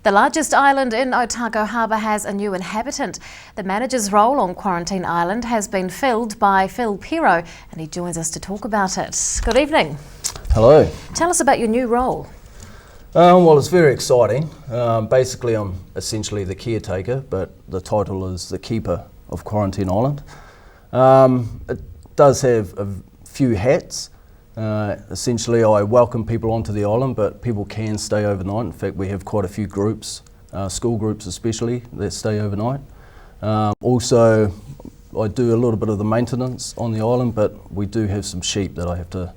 The largest island in Otago Harbour has a new inhabitant. The manager's role on Quarantine Island has been filled by Perrow, and he joins us to talk about it. Good evening. Hello. Tell us about your new role. Well, it's very exciting. Basically, I'm essentially the caretaker, but the title is the keeper of Quarantine Island. It does have a few hats. Essentially, I welcome people onto the island, but people can stay overnight. In fact, we have quite a few groups, school groups especially, that stay overnight. Also, I do a little bit of the maintenance on the island, but we do have some sheep that I have to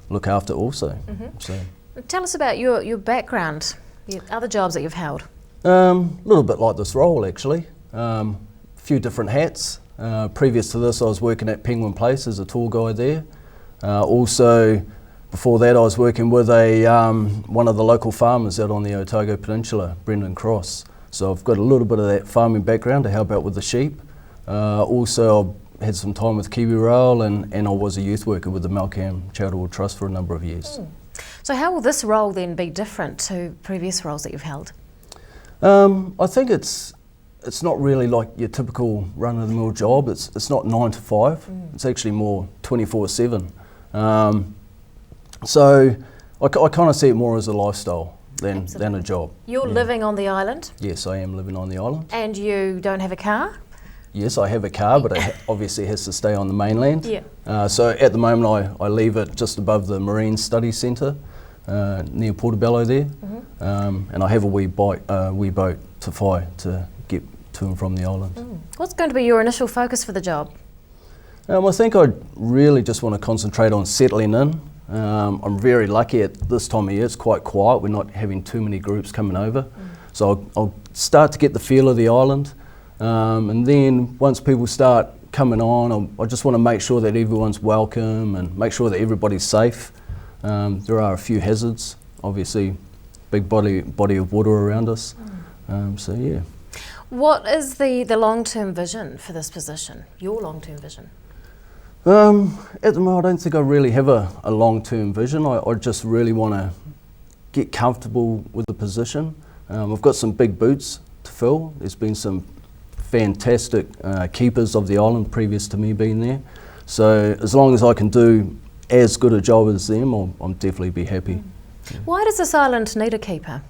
look after also. So, Tell us about your background, your other jobs that you've held. a little bit like this role, actually. A few different hats. Previous to this, I was working at Penguin Place as a tour guide there. Also, before that, I was working with one of the local farmers out on the Otago Peninsula, Brendan Cross. So I've got a little bit of that farming background to help out with the sheep. Also, I had some time with Kiwi Rail, and I was a youth worker with the Malcolm Charitable Trust for a number of years. So how will this role then be different to previous roles that you've held? I think it's not really like your typical run-of-the-mill job. It's not 9 to 5. It's actually more 24/7. So I kind of see it more as a lifestyle than a job. You're living on the island? Yes, I am living on the island. And you don't have a car? Yes, I have a car, but it obviously has to stay on the mainland. Yeah. So at the moment I leave it just above the Marine Study Centre near Portobello there. And I have a wee boat to fly to get to and from the island. What's going to be your initial focus for the job? I think I really just want to concentrate on settling in. I'm very lucky at this time of year, it's quite quiet, we're not having too many groups coming over. So I'll start to get the feel of the island, and then once people start coming on, I just want to make sure that everyone's welcome and make sure that everybody's safe. There are a few hazards, obviously big body of water around us, so yeah. What is the long-term vision for this position, your long-term vision? At the moment, I don't think I really have a long-term vision. I just really want to get comfortable with the position. I've got some big boots to fill. There's been some fantastic keepers of the island previous to me being there. So as long as I can do as good a job as them, I'll definitely be happy. Why does this island need a keeper?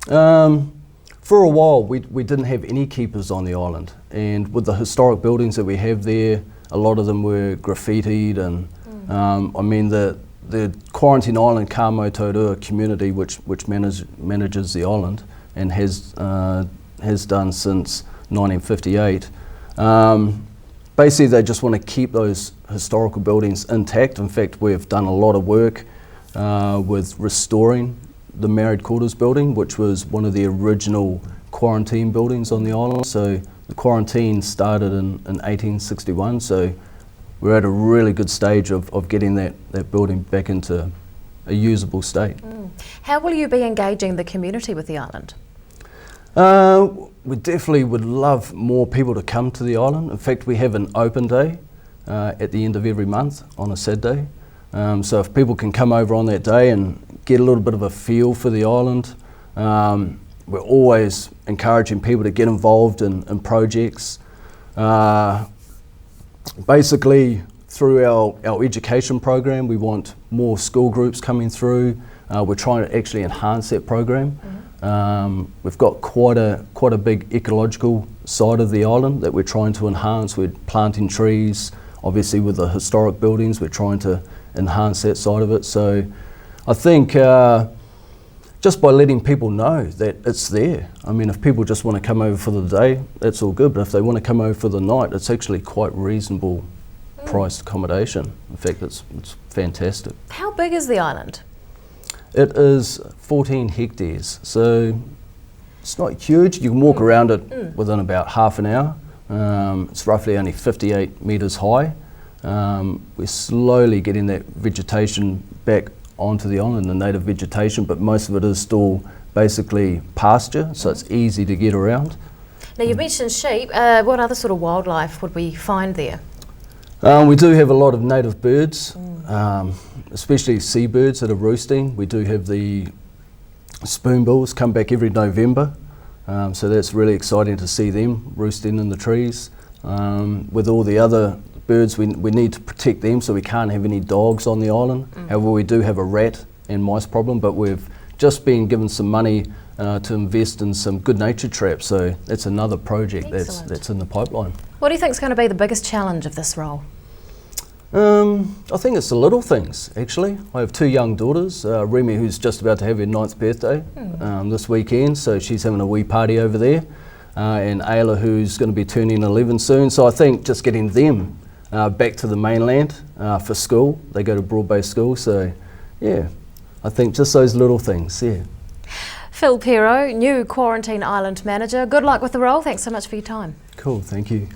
For a while, we didn't have any keepers on the island, and with the historic buildings that we have there, a lot of them were graffitied, and I mean the Quarantine Island Kamotorua community, which manages the island and has done since 1958. Basically, they just want to keep those historical buildings intact. In fact, we've done a lot of work with restoring the Married Quarters building, which was one of the original quarantine buildings on the island. So the quarantine started in 1861, so we're at a really good stage of getting that building back into a usable state. How will you be engaging the community with the island? We definitely would love more people to come to the island. In fact, we have an open day at the end of every month on a Saturday. So if people can come over on that day and get a little bit of a feel for the island, we're always encouraging people to get involved in projects. Basically, through our education program, we want more school groups coming through. We're trying to actually enhance that program. We've got quite a big ecological side of the island that we're trying to enhance. We're planting trees, obviously with the historic buildings, we're trying to enhance that side of it. So I think just by letting people know that it's there. I mean, if people just want to come over for the day, that's all good, but if they want to come over for the night, it's actually quite reasonable priced accommodation. In fact, it's fantastic. How big is the island? It is 14 hectares, so it's not huge. You can walk around it within about half an hour. It's roughly only 58 metres high. We're slowly getting that vegetation back onto the island, the native vegetation, but most of it is still basically pasture, so it's easy to get around. Now you mentioned sheep. What other sort of wildlife would we find there? We do have a lot of native birds, especially seabirds that are roosting. We do have the spoonbills come back every November, so that's really exciting to see them roosting in the trees. With all the other birds, we need to protect them, so we can't have any dogs on the island. However, we do have a rat and mice problem, but we've just been given some money to invest in some good nature traps, so that's another project that's in the pipeline. What do you think is going to be the biggest challenge of this role? I think it's the little things, actually. I have 2 young daughters, Remy, who's just about to have her 9th birthday this weekend, so she's having a wee party over there, and Ayla, who's going to be turning 11 soon. So I think just getting them back to the mainland for school. They go to broad-based school, so yeah, I think just those little things, yeah. Phil Perrow, new Quarantine Island manager. Good luck with the role. Thanks so much for your time. Cool, thank you.